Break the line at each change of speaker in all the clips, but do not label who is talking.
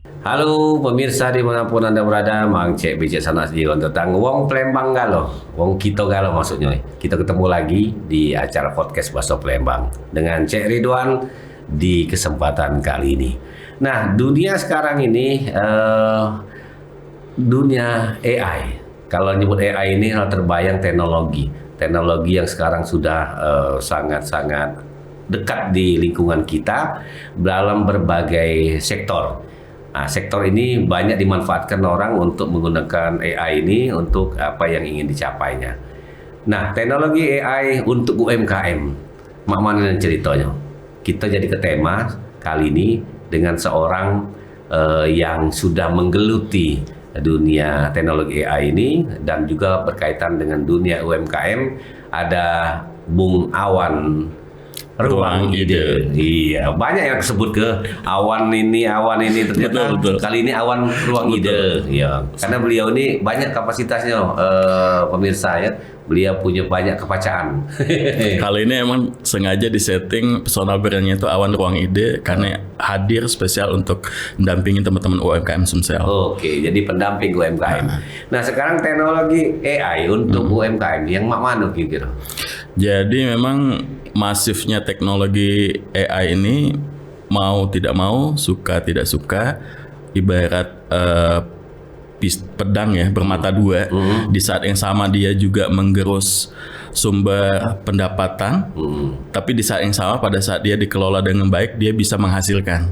Halo pemirsa dimanapun Anda berada, Mang Cek Becek Sanas Jiron tentang Wong Plembang Galo, Wong Kito Galo maksudnya. Kita ketemu lagi di acara podcast Baso Plembang dengan Cek Ridwan di kesempatan kali ini. Nah, dunia sekarang ini dunia AI. Kalau nyebut AI ini terbayang teknologi yang sekarang sudah sangat-sangat dekat di lingkungan kita dalam berbagai sektor. Nah, sektor ini banyak dimanfaatkan orang untuk menggunakan AI ini untuk apa yang ingin dicapainya. Nah, teknologi AI untuk UMKM, mak mana ceritanya? Kita jadi ke tema kali ini dengan seorang yang sudah menggeluti dunia teknologi AI ini dan juga berkaitan dengan dunia UMKM. Ada Bung Awan Ruang Ide. Iya, banyak yang disebut ke awan ini ternyata betul. Kali ini Awan Ruang Ide. Iya, karena beliau ini banyak kapasitasnya, pemirsa ya. Beliau punya banyak kepacaan.
Kali ini emang sengaja disetting personal brandnya itu Awan Ruang Ide karena hadir spesial untuk mendampingi teman-teman UMKM Sumsel.
Oke, jadi pendamping UMKM. Nah, sekarang teknologi AI untuk UMKM yang mana kira-kira?
Jadi memang masifnya teknologi AI ini mau tidak mau, suka tidak suka, ibarat pedang ya bermata dua. Di saat yang sama dia juga menggerus sumber pendapatan, tapi di saat yang sama pada saat dia dikelola dengan baik dia bisa menghasilkan.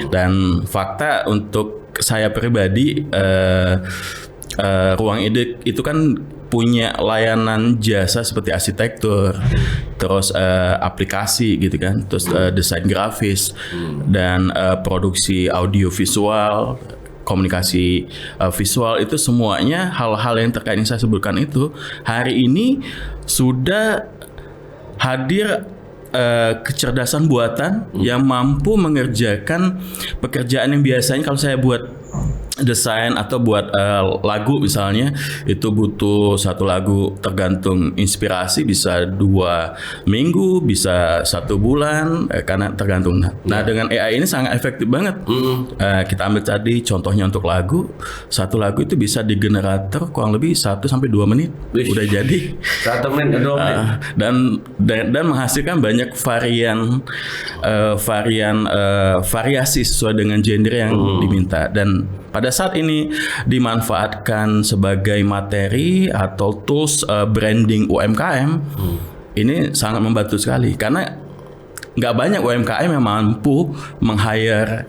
Dan fakta untuk saya pribadi, Ruang Ide itu kan punya layanan jasa seperti arsitektur, terus aplikasi gitu kan, terus desain grafis dan produksi audio visual, komunikasi visual, itu semuanya hal-hal yang terkait yang saya sebutkan itu hari ini sudah hadir kecerdasan buatan yang mampu mengerjakan pekerjaan yang biasanya kalau saya buat desain atau buat lagu misalnya itu butuh satu lagu tergantung inspirasi bisa 2 minggu, bisa 1 bulan, karena tergantung. Nah dengan AI ini sangat efektif banget. Kita ambil tadi contohnya untuk lagu, satu lagu itu bisa digenerator kurang lebih 1-2 menit. Udah jadi
1 menit, 2 menit.
Dan menghasilkan banyak variasi sesuai dengan genre yang diminta. Dan pada saat ini dimanfaatkan sebagai materi atau tools branding UMKM, ini sangat membantu sekali karena nggak banyak UMKM yang mampu meng-hire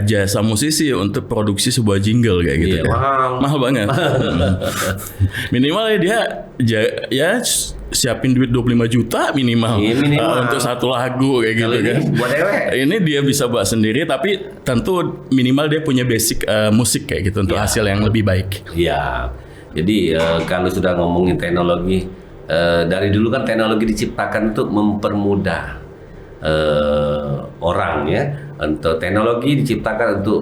jasa musisi untuk produksi sebuah jingle kayak gitu.
Iya,
kan. Mahal banget. Minimal ya siapin duit 25 juta minimal, untuk satu lagu kayak gitu kan. Ini dia bisa buat sendiri, tapi tentu minimal dia punya basic musik kayak gitu untuk hasil yang lebih baik.
Iya. Jadi kalau sudah ngomongin teknologi, dari dulu kan teknologi diciptakan untuk mempermudah orang ya. Untuk teknologi diciptakan untuk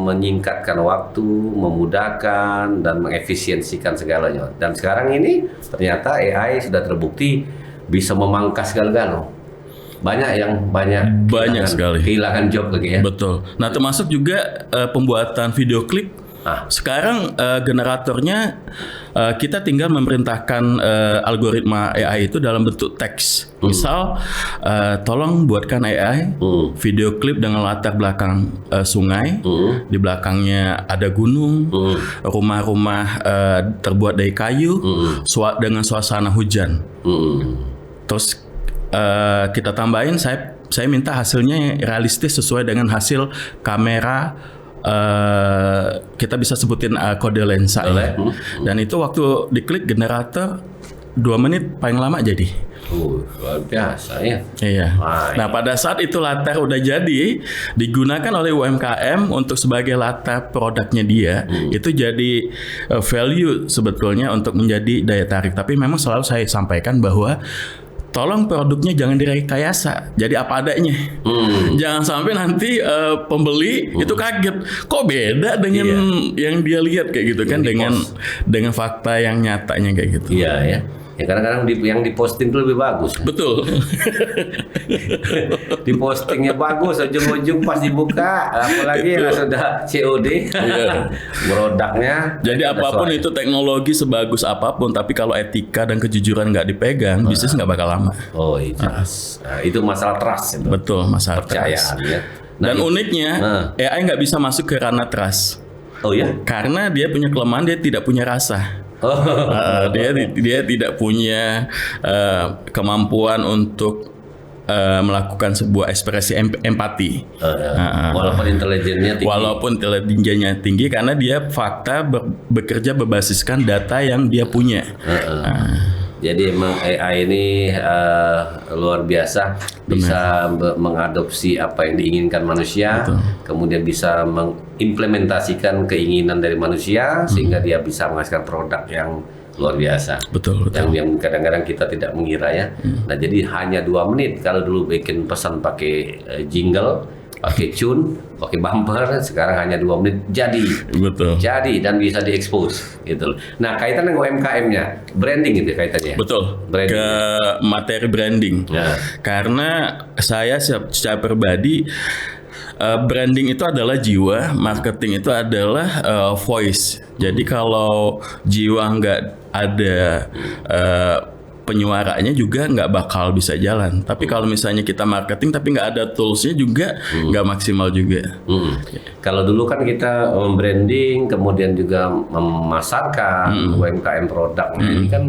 menyingkatkan waktu, memudahkan dan mengefisiensikan segalanya. Dan sekarang ini ternyata AI sudah terbukti bisa memangkas segala-galanya. Banyak sekali kehilangan job lagi ya.
Betul. Nah, termasuk juga pembuatan video klip. Sekarang generatornya kita tinggal memerintahkan algoritma AI itu dalam bentuk teks. Misal, tolong buatkan AI video klip dengan latar belakang sungai, di belakangnya ada gunung, rumah-rumah terbuat dari kayu, dengan suasana hujan. Terus kita tambahin, saya minta hasilnya realistis sesuai dengan hasil kamera. Kita bisa sebutin kode lensa ya. Dan itu waktu diklik generator 2 menit paling lama jadi.
Luar biasa ya.
Iya. Nah pada saat itu latar udah jadi digunakan oleh UMKM untuk sebagai latar produknya dia, itu jadi value sebetulnya untuk menjadi daya tarik. Tapi memang selalu saya sampaikan bahwa tolong produknya jangan direkayasa, jadi apa adanya. Jangan sampai nanti pembeli itu kaget, kok beda dengan yang dia lihat kayak gitu kan, dengan fakta yang nyatanya kayak gitu.
Iya ya. Ya kadang-kadang yang diposting itu lebih bagus.
Betul.
Dipostingnya bagus, ujung-ujung pas dibuka, apalagi yang sudah COD, produknya.
Jadi apapun itu teknologi sebagus apapun, tapi kalau etika dan kejujuran nggak dipegang, bisnis nggak bakal lama.
Oh iya, jelas. Nah, itu masalah trust itu.
Betul, masalah
Kepercayaan
trust.
ya.
Dan uniknya, AI nggak bisa masuk ke ranah trust.
Oh ya?
Karena dia punya kelemahan, dia tidak punya rasa. Dia tidak punya kemampuan untuk melakukan sebuah ekspresi empati.
Walaupun intelijennya tinggi.
Walaupun intelijennya tinggi, karena dia fakta bekerja berbasiskan data yang dia punya.
Jadi emang AI ini luar biasa, bisa mengadopsi apa yang diinginkan manusia, kemudian bisa mengimplementasikan keinginan dari manusia sehingga dia bisa menghasilkan produk yang luar biasa.
Betul.
Yang kadang-kadang kita tidak mengira ya. Nah jadi hanya 2 menit kalau dulu bikin pesan pakai jingle, pakai tune, pakai bumper, sekarang hanya 2 menit jadi.
Betul.
Jadi dan bisa diekspos gitu. Nah, kaitan dengan UMKM-nya, branding itu kaitannya.
Betul.
Branding.
Ke materi branding.
Ya.
Karena saya secara pribadi branding itu adalah jiwa, marketing itu adalah voice. Jadi kalau jiwa nggak ada penyuaranya juga nggak bakal bisa jalan. Tapi kalau misalnya kita marketing tapi nggak ada toolsnya juga nggak maksimal juga.
Kalau dulu kan kita branding, kemudian juga memasarkan UMKM produknya ini kan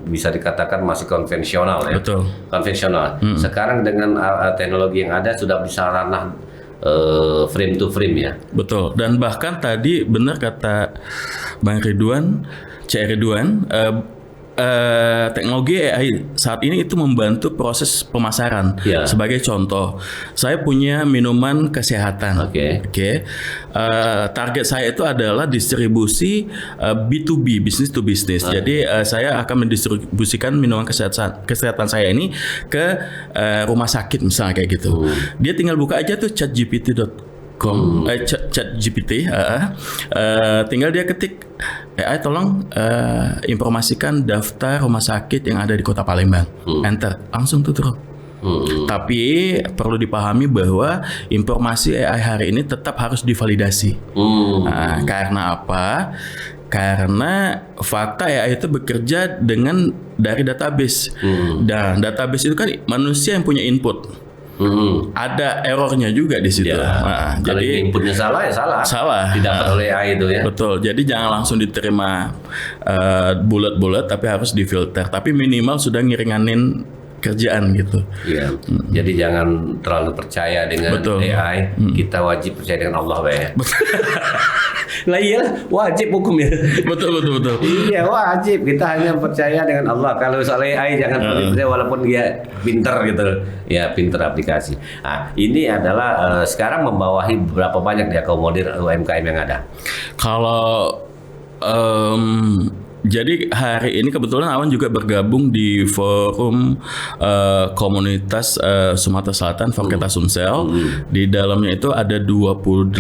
bisa dikatakan masih konvensional ya.
Betul.
Konvensional. Sekarang dengan teknologi yang ada sudah bisa ranah frame to frame ya.
Betul. Dan bahkan tadi benar kata Bang Ridwan, Cik Ridwan, teknologi AI saat ini itu membantu proses pemasaran.
Ya.
Sebagai contoh, saya punya minuman kesehatan.
Oke.
Target saya itu adalah distribusi B2B, business to business. Jadi saya akan mendistribusikan minuman kesehatan saya ini ke rumah sakit misalnya kayak gitu. Dia tinggal buka aja tuh chatgpt.com, ChatGPT, tinggal dia ketik AI tolong informasikan daftar rumah sakit yang ada di Kota Palembang. Enter, langsung tuh turun. Tapi perlu dipahami bahwa informasi AI hari ini tetap harus divalidasi. Karena apa? Karena fakta AI itu bekerja dari database. Dan database itu kan manusia yang punya input. Ada errornya juga di situ.
Ya, kalau
jadi
inputnya salah ya salah.
Salah.
Tidak oleh AI itu ya.
Betul. Jadi jangan langsung diterima bulat-bulat, tapi harus difilter. Tapi minimal sudah ngiringanin kerjaan gitu.
Iya. Jadi jangan terlalu percaya dengan AI. Kita wajib percaya dengan Allah, ya. Lah iyalah, wajib hukumnya.
Betul.
Iya, wajib. Kita hanya percaya dengan Allah. Kalau soal AI jangan percaya walaupun dia pinter gitu. Ya, pinter aplikasi. Nah, ini adalah sekarang membawahi berapa banyak dia akomodir UMKM yang ada?
Kalau jadi hari ini kebetulan Awan juga bergabung di forum komunitas Sumatera Selatan, Forketa Sumsel. Di dalamnya itu ada 28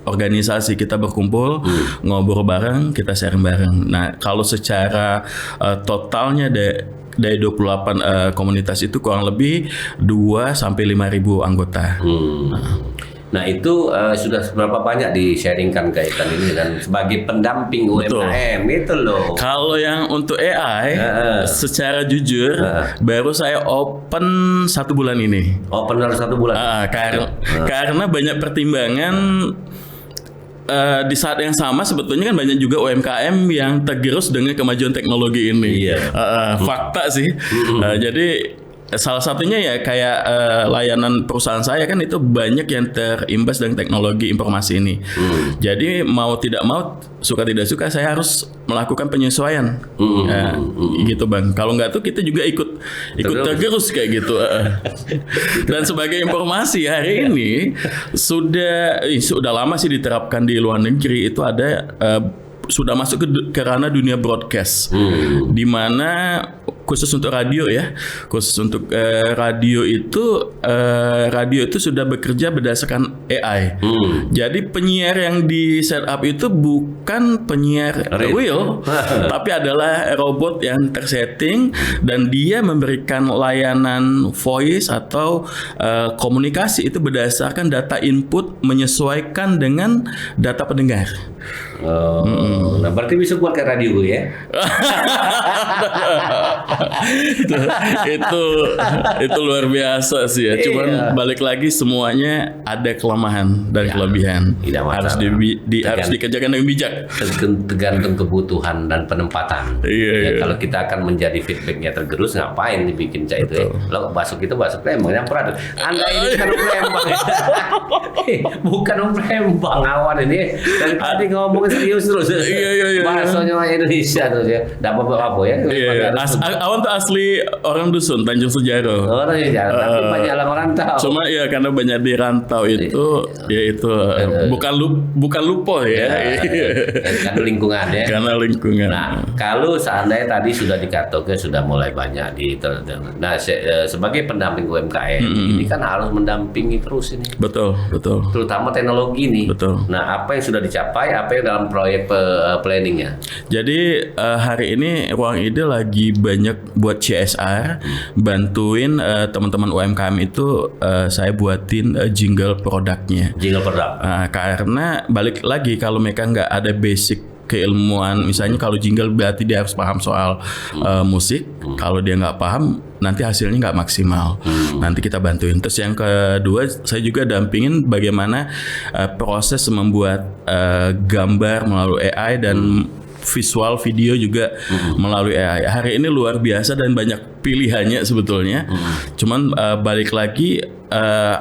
organisasi. Kita berkumpul, ngobrol bareng, kita sharing bareng. Nah, kalau secara totalnya dari 28 komunitas itu kurang lebih 2 sampai 5.000 anggota.
Nah itu sudah seberapa banyak di-sharingkan kaitan ini dengan sebagai pendamping UMKM itu loh.
Kalau yang untuk AI, secara jujur baru saya open 1 bulan ini.
Open baru 1 bulan.
Karena banyak pertimbangan. Di saat yang sama sebetulnya kan banyak juga UMKM yang tergerus dengan kemajuan teknologi ini. Fakta sih. Jadi salah satunya ya kayak layanan perusahaan saya kan itu banyak yang terimbas dengan teknologi informasi ini. Jadi mau tidak mau, suka tidak suka saya harus melakukan penyesuaian. Gitu Bang. Kalau nggak tuh kita juga ikut tergerus kayak gitu. Dan sebagai informasi hari ini sudah lama sih diterapkan di luar negeri, itu ada sudah masuk ke ranah dunia broadcast, di mana khusus untuk radio ya, khusus untuk radio itu sudah bekerja berdasarkan AI. Jadi penyiar yang di setup itu bukan penyiar real, tapi adalah robot yang tersetting dan dia memberikan layanan voice atau komunikasi itu berdasarkan data input menyesuaikan dengan data pendengar.
Nah berarti bisa buat kayak radio ya?
itu luar biasa sih ya. Cuman balik lagi semuanya ada kelemahan dan kelebihan. Harus harus dikerjakan dengan bijak.
Tergantung kebutuhan dan penempatan. Kalau kita akan menjadi feedbacknya tergerus, ngapain dibikin cak itu? Lo masuk Lembang yang pernah. Anda ini kan Lembang, bukan Lembang awan ini. Dari tadi ngomong serius terus.
Iya.
Bahasanya Indonesia terus ya. Tidak apa-apa ya.
Awan tuh asli orang dusun Tanjung Sejago.
Orang Sejago, tapi banyak orang rantau.
Cuma ya karena banyak di rantau itu, ya itu bukan lupa ya.
Karena lingkungan ya.
Karena lingkungan.
Nah, kalau seandainya tadi sudah dikatakan sudah mulai banyak nah sebagai pendamping UMKM ini kan harus mendampingi terus ini.
Betul.
Terutama teknologi nih.
Betul.
Nah, apa yang sudah dicapai, apa yang dalam proyek planningnya?
Jadi hari ini Ruang Ide lagi banyak buat CSR, bantuin teman-teman UMKM itu saya buatin jingle produknya.
Jingle produk.
Karena balik lagi kalau mereka nggak ada basic keilmuan, misalnya kalau jingle berarti dia harus paham soal musik. Kalau dia nggak paham, nanti hasilnya nggak maksimal. Nanti kita bantuin. Terus yang kedua, saya juga dampingin bagaimana proses membuat gambar melalui AI dan visual video juga melalui AI. Hari ini luar biasa dan banyak pilihannya sebetulnya. Cuman balik lagi,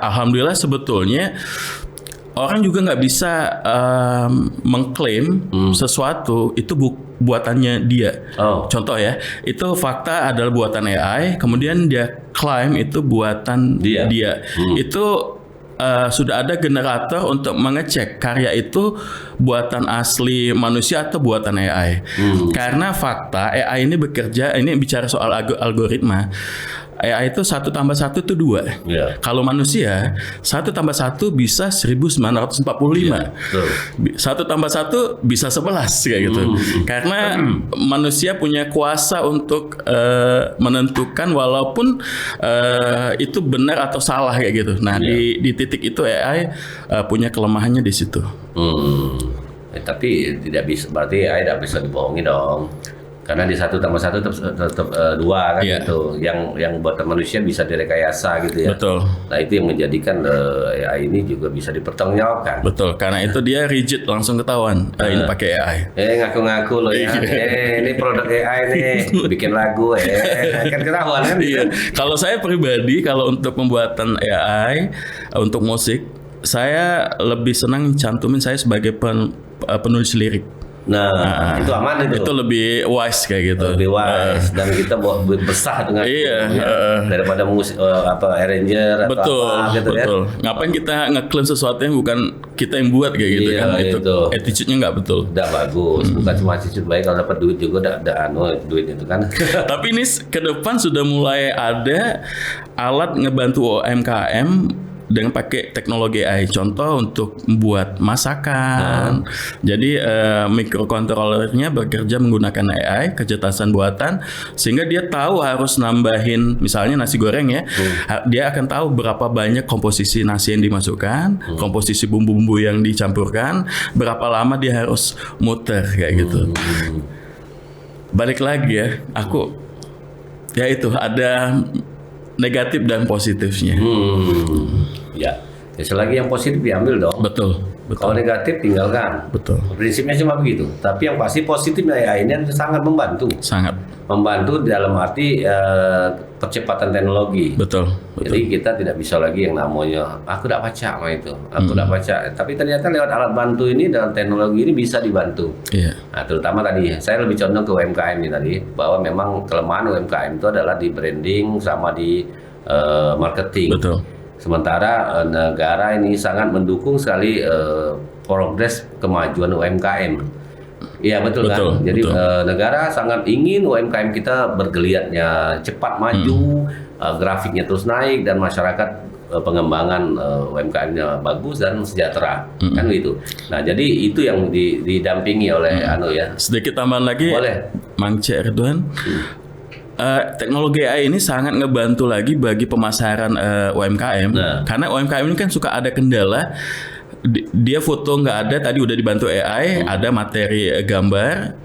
alhamdulillah sebetulnya orang juga nggak bisa mengklaim sesuatu itu buatannya dia. Contoh ya, itu fakta adalah buatan AI, kemudian dia klaim itu buatan dia. Itu sudah ada generator untuk mengecek karya itu buatan asli manusia atau buatan AI. Karena fakta AI ini bekerja, ini bicara soal algoritma. AI itu 1 tambah 1 itu 2. Kalau manusia 1 tambah 1 bisa 1945. 1 tambah 1 bisa 11 kayak gitu. Karena manusia punya kuasa untuk menentukan walaupun itu benar atau salah kayak gitu. Nah, di titik itu AI punya kelemahannya di situ.
Tapi tidak bisa, berarti AI tidak bisa dibohongi dong. Karena di 1 tambah 1 tetap 2 kan gitu. Yang buatan manusia bisa direkayasa gitu ya.
Betul.
Nah itu yang menjadikan AI ini juga bisa dipertanggungjawabkan.
Betul. Karena itu dia rigid langsung ketahuan. Ini pakai AI.
Ngaku-ngaku loh ya. Ini produk AI nih. Bikin lagu kan ketahuan kan.
Kalau saya pribadi, kalau untuk pembuatan AI untuk musik, saya lebih senang cantumin saya sebagai penulis lirik.
Nah, itu aman itu.
Itu lebih wise kayak gitu.
Lebih wise dan kita besar dengan daripada musik arranger
atau apa gitu
betul.
Ya. Ngapain kita ngeklaim sesuatu yang bukan kita yang buat kayak gitu kan? Itu attitude-nya nggak betul.
Nggak bagus. Bukan cuma attitude baik, kalau dapat duit juga ada duit itu kan.
Tapi ini ke depan sudah mulai ada alat ngebantu UMKM dengan pakai teknologi AI. Contoh untuk membuat masakan. Jadi microcontrollernya bekerja menggunakan AI, kecerdasan buatan, sehingga dia tahu harus nambahin misalnya nasi goreng ya. Dia akan tahu berapa banyak komposisi nasi yang dimasukkan, komposisi bumbu-bumbu yang dicampurkan, berapa lama dia harus muter kayak gitu. Balik lagi ya, ya itu ada negatif dan positifnya.
Ya, selagi yang positif diambil dong.
Betul.
Kalau negatif tinggalkan.
Betul.
Prinsipnya cuma begitu. Tapi yang pasti positifnya AI ini sangat membantu.
Sangat.
Membantu dalam arti percepatan teknologi.
Betul.
Jadi kita tidak bisa lagi yang namanya aku tidak baca sama itu, aku tidak baca. Tapi ternyata lewat alat bantu ini dalam teknologi ini bisa dibantu. Nah, terutama tadi saya lebih condong ke UMKM ini tadi, bahwa memang kelemahan UMKM itu adalah di branding sama di marketing.
Betul.
Sementara negara ini sangat mendukung sekali progres kemajuan UMKM. Iya betul,
Betul,
kan. Jadi
betul.
negara sangat ingin UMKM kita bergeliatnya cepat maju, grafiknya terus naik dan masyarakat pengembangan UMKM-nya bagus dan sejahtera, kan gitu. Nah jadi itu yang didampingi oleh ya.
Sedikit tambahan lagi,
Boleh.
Mang C. Ridwan. Teknologi AI ini sangat ngebantu lagi bagi pemasaran UMKM,
Nah.
karena UMKM ini kan suka ada kendala. Dia foto nggak ada, tadi udah dibantu AI, ada materi gambar,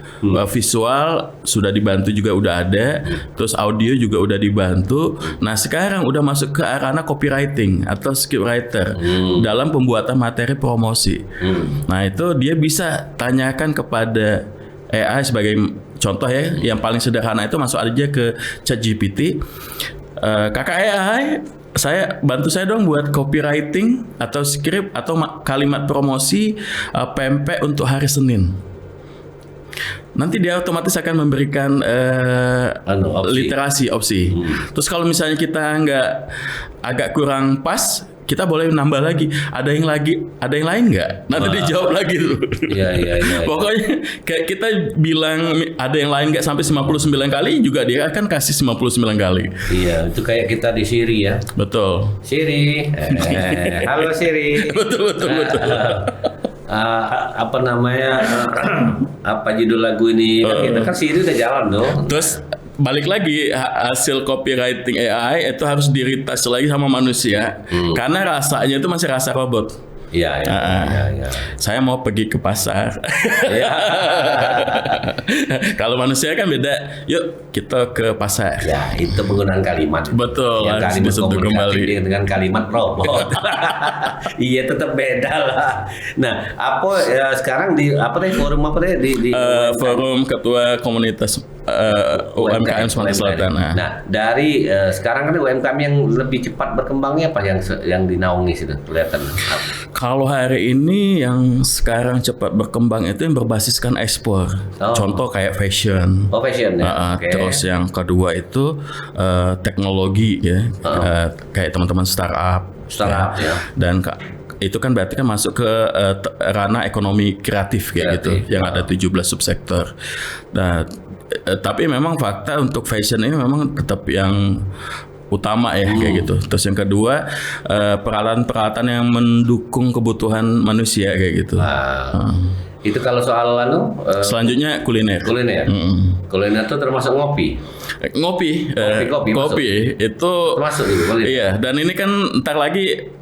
visual sudah dibantu juga udah ada, terus audio juga udah dibantu. Nah sekarang udah masuk ke ranah copywriting atau scriptwriter dalam pembuatan materi promosi. Nah itu dia bisa tanyakan kepada AI sebagai contoh ya, yang paling sederhana itu masuk aja ke ChatGPT. Kakak AI, bantu saya dong buat copywriting atau script atau kalimat promosi pempek untuk hari Senin. Nanti dia otomatis akan memberikan
Opsi.
literasi opsi. Terus kalau misalnya kita nggak agak kurang pas, kita boleh nambah lagi. Ada yang lain nggak? Nanti dijawab lagi tuh.
Iya.
Pokoknya kayak kita bilang ada yang lain nggak sampai 59 kali juga dia akan kasih 59 kali.
Iya, itu kayak kita di Siri ya.
Betul.
Siri, halo Siri.
Betul.
Apa namanya? Apa judul lagu ini? Kita kan Siri udah jalan tuh.
Terus balik lagi hasil copywriting AI itu harus di-retouch lagi sama manusia karena rasanya itu masih rasa robot.
Iya.
Saya mau pergi ke pasar.
Iya.
Kalau manusia kan beda. Yuk kita ke pasar.
Ya, itu penggunaan kalimat.
Betul,
Yang
harus
kalimat
disentuh
komunikatif
kembali.
dengan kalimat robot. Iya, tetap beda lah. Nah, sekarang di forum di
Forum Ketua Komunitas UMKM Sumatera Selatan.
Nah, dari sekarang kan UMKM yang lebih cepat berkembangnya apa yang dinaungi situ kelihatan.
Kalau hari ini yang sekarang cepat berkembang itu yang berbasiskan ekspor.
Oh.
Contoh kayak fashion.
Oh, fashion ya. Oke.
Terus yang kedua itu teknologi ya. Kayak teman-teman startup
ya.
Dan itu kan berarti kan masuk ke ranah ekonomi kreatif kayak gitu. Yang ada 17 subsektor. Nah, tapi memang fakta untuk fashion ini memang tetap yang utama ya kayak gitu. Terus yang kedua peralatan-peralatan yang mendukung kebutuhan manusia kayak gitu.
Itu kalau soal
Selanjutnya kuliner.
Kuliner itu termasuk ngopi.
Kopi itu
Termasuk itu kuliner.
iya, dan ini kan ntar lagi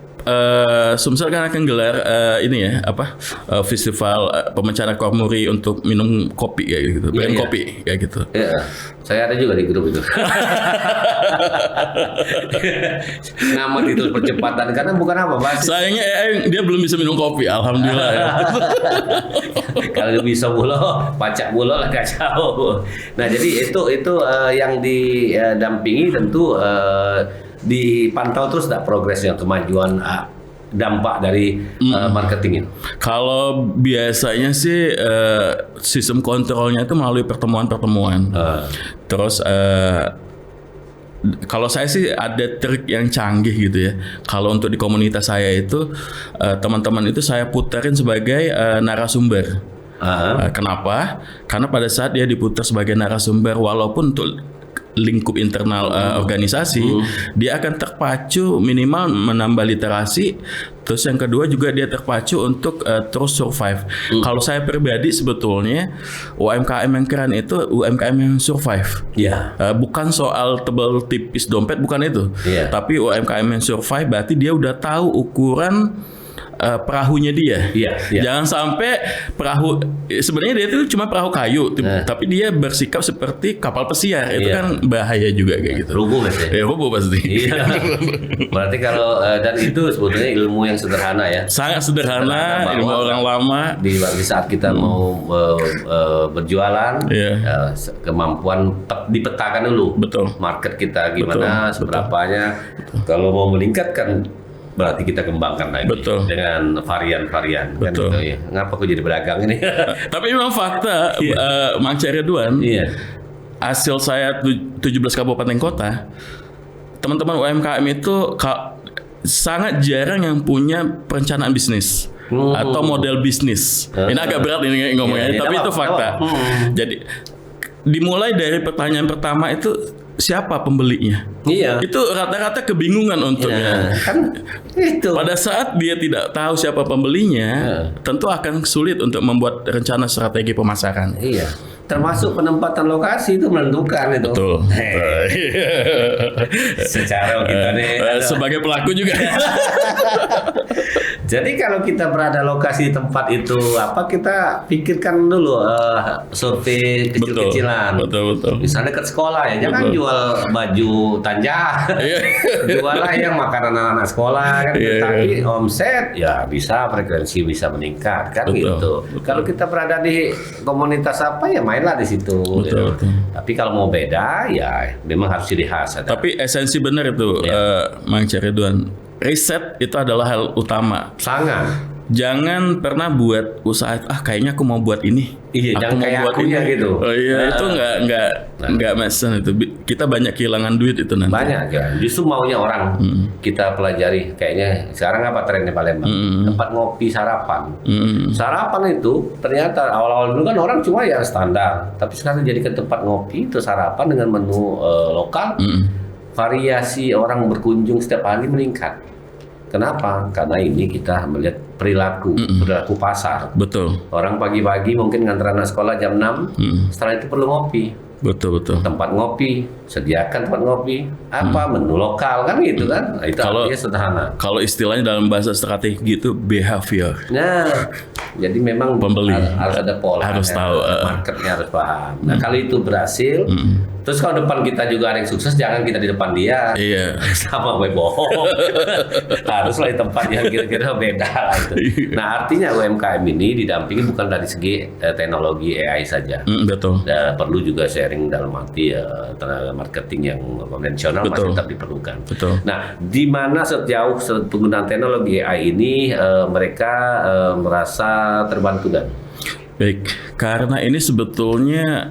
Sumsel kan akan gelar festival pemecahan Kormuri untuk minum kopi kayak gitu, brand
Iya.
kopi kayak gitu.
Iya, saya ada juga di grup itu. Nama itu percepatan karena bukan apa basis.
Sayangnya dia belum bisa minum kopi, alhamdulillah ya.
Kalau bisa bulo, pacak bulo lah kacau. Nah jadi itu yang didampingi tentu dipantau terus progresnya kemajuan dampak dari marketing ini.
Kalau biasanya sih sistem kontrolnya itu melalui pertemuan-pertemuan. Terus kalau saya sih ada trik yang canggih gitu ya. Kalau untuk di komunitas saya itu teman-teman itu saya putarin sebagai narasumber. Kenapa? Karena pada saat dia diputar sebagai narasumber, walaupun untuk lingkup internal organisasi, dia akan terpacu minimal menambah literasi. Terus yang kedua juga dia terpacu untuk terus survive. Kalau saya pribadi sebetulnya UMKM yang keren itu UMKM yang survive.
Iya.
Bukan soal tebal tipis dompet, bukan itu.
Iya.
Tapi UMKM yang survive berarti dia udah tahu ukuran perahunya dia.
Iya.
Jangan sampai perahu sebenarnya dia itu cuma perahu kayu, tapi dia bersikap seperti kapal pesiar. Itu
Iya.
kan bahaya juga kayak gitu.
Rubuh pasti.
Rubuh pasti.
Iya. Berarti kalau dan itu sebetulnya ilmu yang sederhana ya.
Sangat sederhana,
Sederhana
ilmu
bahwa
orang lama.
Di saat kita mau berjualan,
Iya.
kemampuan dipetakan dulu.
Betul.
Market kita gimana,
Betul.
seberapanya. Kalau mau meningkatkan, berarti kita kembangkan lagi
Betul.
dengan varian-varian. Kan
Betul.
gitu ya. Ngapa aku jadi berdagang ini?
Tapi memang fakta, Mang C. Ridwan,
Iya.
hasil saya 17 kabupaten kota, teman-teman UMKM itu sangat jarang yang punya perencanaan bisnis. atau model bisnis. Ini agak berat ini ngomongnya,
Iya,
tapi
iya,
itu
apa,
fakta.
apa.
Jadi dimulai dari pertanyaan pertama itu siapa pembelinya?
Iya.
Itu rata-rata kebingungan untuknya.
Kan itu.
Pada saat dia tidak tahu siapa pembelinya, tentu akan sulit untuk membuat rencana strategi pemasaran.
Iya. Termasuk penempatan lokasi itu menentukan itu.
Betul.
Secara kita nih
Sebagai pelaku juga.
Jadi kalau kita berada lokasi tempat itu kita pikirkan dulu survei kecil-kecilan.
Betul.
Misalnya dekat sekolah ya, jangan jual baju tanja. Jualah yang makanan anak-anak sekolah kan. Tapi omset ya bisa, frekuensi bisa meningkat kan gitu. Kalau kita berada di komunitas ya mainlah di situ.
Betul.
Tapi kalau mau beda ya memang harus ciri khas.
Tapi esensi benar itu, Mang Ceridwan. Riset itu adalah hal utama.
Sangat.
Jangan pernah buat usaha kayaknya aku mau buat ini.
Iya, jangan kayak akunya gitu.
Oh iya, itu nggak mesen itu. Kita banyak kehilangan duit itu nanti.
Banyak ya. Justru maunya orang kita pelajari. Kayaknya sekarang apa trennya Palembang? Tempat ngopi sarapan. Sarapan itu ternyata awal-awal dulu kan orang cuma ya standar. Tapi sekarang jadikan tempat ngopi itu sarapan dengan menu lokal. Variasi orang berkunjung setiap hari meningkat. Kenapa? Karena ini kita melihat perilaku pasar.
Betul.
Orang pagi-pagi mungkin ngantar anak sekolah jam 6, setelah itu perlu ngopi.
Betul.
Tempat ngopi, sediakan tempat ngopi, menu lokal kan gitu kan. Nah, itu artinya sederhana.
Kalau istilahnya dalam bahasa strategi itu behavior.
Nah, jadi memang
pembeli
harus ada pola,
harus tahu,
marketnya harus paham. Nah, kalau itu berhasil, terus kalau depan kita juga ada yang sukses, jangan kita di depan dia.
Iya.
Sama bohong. Haruslah di tempat yang kira-kira beda lah itu. Nah, artinya UMKM ini didampingi bukan dari segi teknologi AI saja.
Betul.
Perlu juga sharing dalam arti tenaga marketing yang konvensional masih tetap diperlukan.
Betul.
Nah, di mana sejauh penggunaan teknologi AI ini mereka merasa terbantu dan
baik, karena ini sebetulnya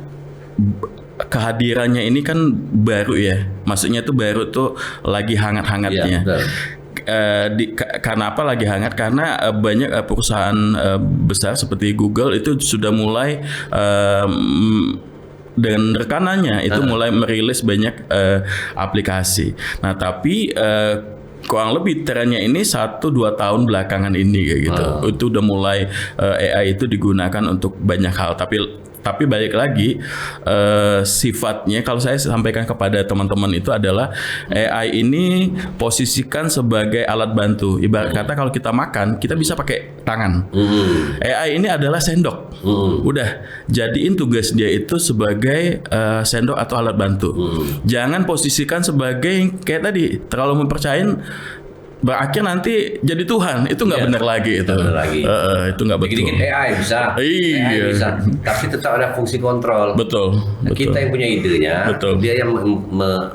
kehadirannya ini kan baru ya, maksudnya itu baru tuh lagi hangat-hangatnya. Karena apa lagi hangat? Karena banyak perusahaan besar seperti Google itu sudah mulai dengan rekanannya itu mulai merilis banyak aplikasi. Nah, tapi kurang lebih trennya ini 1-2 tahun belakangan ini kayak gitu. Itu udah mulai AI itu digunakan untuk banyak hal. Tapi balik lagi sifatnya kalau saya sampaikan kepada teman-teman itu adalah AI ini posisikan sebagai alat bantu. Ibarat kata kalau kita makan kita bisa pakai tangan. AI ini adalah sendok. Udah jadiin tugas dia itu sebagai sendok atau alat bantu. Jangan posisikan sebagai kayak tadi terlalu mempercayain berakhir nanti jadi Tuhan, itu nggak benar lagi itu. Itu nggak betul.
Dikit-dikit AI bisa, AI bisa, tapi tetap ada fungsi kontrol.
Betul.
Kita yang punya idenya, dia yang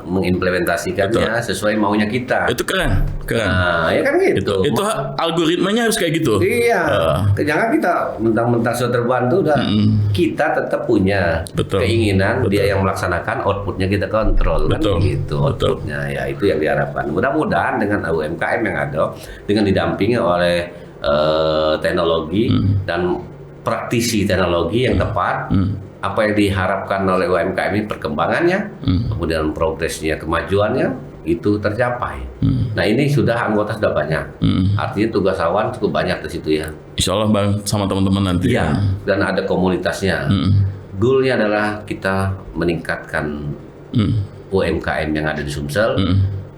mengimplementasikannya sesuai maunya kita.
Itu keren.
Nah, ya kan gitu.
Itu algoritmanya harus kayak gitu.
Iya. Jangan kita mentang-mentang sudah terbantu, kita tetap punya keinginan dia yang melaksanakan, outputnya kita kontrol kan gitu. Outputnya ya itu yang diharapkan. Mudah-mudahan dengan UMKM yang ada dengan didampingi oleh teknologi dan praktisi teknologi yang tepat, apa yang diharapkan oleh UMKM ini perkembangannya, kemudian progresnya, kemajuannya itu tercapai. Nah, ini anggota sudah banyak. Artinya tugas awan cukup banyak di situ ya.
Insya Allah Bang sama teman-teman nanti.
Iya. Dan ada komunitasnya. Goalnya adalah kita meningkatkan UMKM yang ada di Sumsel.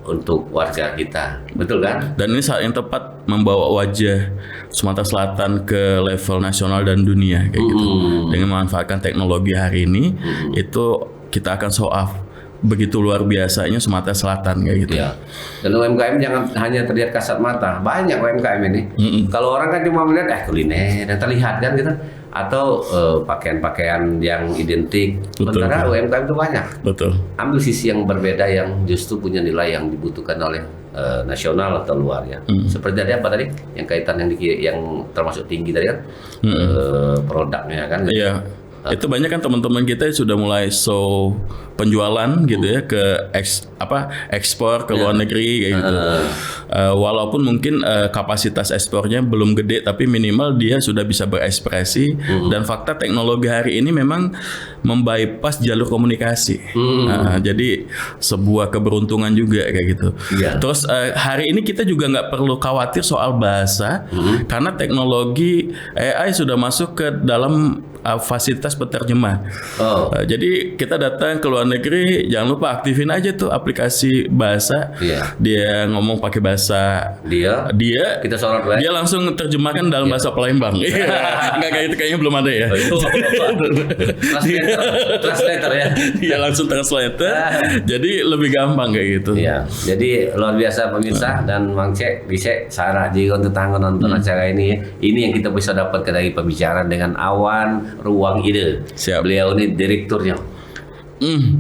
Untuk warga kita, betul kan?
Dan ini saat yang tepat membawa wajah Sumatera Selatan ke level nasional dan dunia kayak gitu. Dengan memanfaatkan teknologi hari ini, itu kita akan show off begitu luar biasanya Sumatera Selatan kayak gitu.
Ya. Dan UMKM jangan hanya terlihat kasat mata, banyak UMKM ini. Kalau orang kan cuma melihat kuliner yang terlihat kan gitu, atau pakaian-pakaian yang identik. Sementara UMKM itu banyak.
Betul.
Ambil sisi yang berbeda yang justru punya nilai yang dibutuhkan oleh nasional atau luar ya. Seperti tadi apa tadi? Yang kaitan yang termasuk tinggi tadi kan, produknya kan.
Iya. Itu banyak kan teman-teman kita yang sudah mulai show penjualan gitu ya ke ekspor ke luar negeri kayak gitu. Walaupun mungkin kapasitas ekspornya belum gede, tapi minimal dia sudah bisa berekspresi. Dan fakta teknologi hari ini memang membypass jalur komunikasi. Jadi sebuah keberuntungan juga kayak gitu. Terus hari ini kita juga nggak perlu khawatir soal bahasa karena teknologi AI sudah masuk ke dalam fasilitas penerjemah. Jadi kita datang ke luar negeri, jangan lupa aktifin aja tuh aplikasi bahasa. Dia ngomong pakai bahasa dia
kita sorot
dia langsung terjemahkan dalam bahasa Palembang. Nggak kayak itu, kayaknya belum ada ya.
Translator ya.
Dia langsung translator. Jadi lebih gampang kayak gitu.
Iya. Jadi luar biasa pemirsa dan Mang Cek, Dise, Sarah juga untuk tanggung nonton acara ini. Ini yang kita bisa dapat dari pembicaraan dengan Awan Ruang Ide.
Siap.
Beliau ini direkturnya.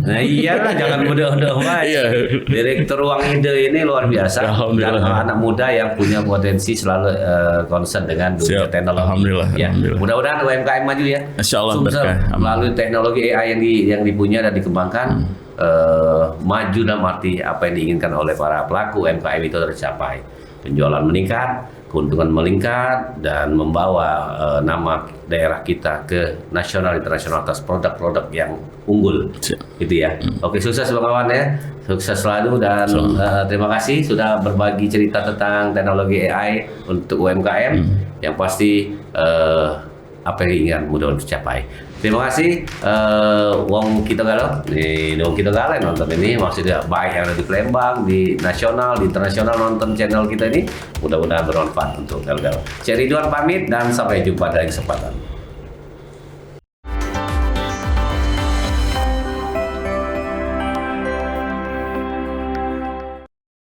Nah iyalah, jangan mudah-mudah baik. Direktur Ruang Ide ini luar biasa dan anak muda yang punya potensi selalu concern dengan dunia teknologi.
Alhamdulillah.
Ya. Mudah-mudahan UMKM maju ya.
Insyaallah
melalui teknologi AI yang dipunya dan dikembangkan maju dalam arti apa yang diinginkan oleh para pelaku UMKM itu tercapai. Penjualan meningkat, keuntungan meningkat, dan membawa nama daerah kita ke nasional internasional atas produk-produk yang unggul. Gitu ya. Oke, sukses Bang Awan ya. Sukses selalu dan terima kasih sudah berbagi cerita tentang teknologi AI untuk UMKM yang pasti apa yang diinginkan mudah-mudahan tercapai. Terima kasih Wong Kita Galau. Nih Wong Kita Galau nonton ini, maksudnya baik yang ada di Palembang, di nasional, di internasional nonton channel kita ini, mudah-mudahan bermanfaat untuk Galau. Saya Ridwan pamit dan sampai jumpa dari kesempatan.